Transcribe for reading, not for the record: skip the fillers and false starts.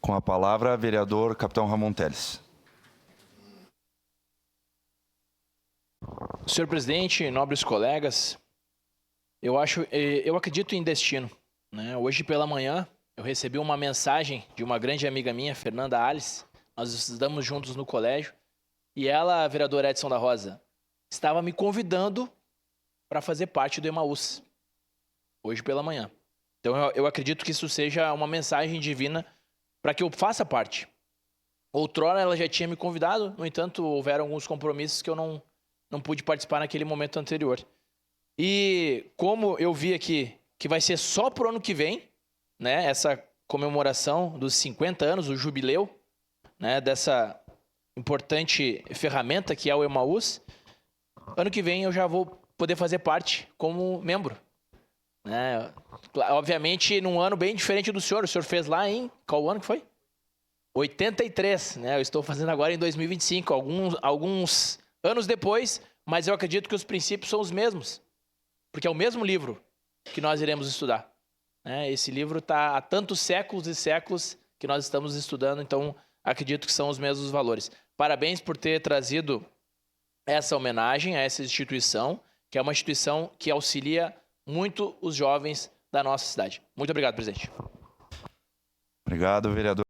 Com a palavra, vereador Capitão Ramon Teles. Senhor presidente, nobres colegas, eu acredito em destino, né? Hoje pela manhã eu recebi uma mensagem de uma grande amiga minha, Fernanda Alice. Nós estudamos juntos no colégio e ela, a vereadora Edson da Rosa, estava me convidando para fazer parte do Emaús, hoje pela manhã. Então eu acredito que isso seja uma mensagem divina para que eu faça parte. Outrora ela já tinha me convidado, no entanto, houveram alguns compromissos que eu não pude participar naquele momento anterior. E como eu vi aqui que vai ser só pro ano que vem, né, essa comemoração dos 50 anos, o jubileu, né, dessa importante ferramenta que é o Emaús, ano que vem eu já vou poder fazer parte como membro, né? Obviamente num ano bem diferente do senhor. O senhor fez lá em qual ano que foi? 83, né? Eu estou fazendo agora em 2025, alguns anos depois, mas eu acredito que os princípios são os mesmos, porque é o mesmo livro que nós iremos estudar, né? Esse livro está há tantos séculos e séculos que nós estamos estudando, então acredito que são os mesmos valores. Parabéns por ter trazido essa homenagem a essa instituição, que é uma instituição que auxilia muito os jovens da nossa cidade. Muito obrigado, presidente. Obrigado, vereador.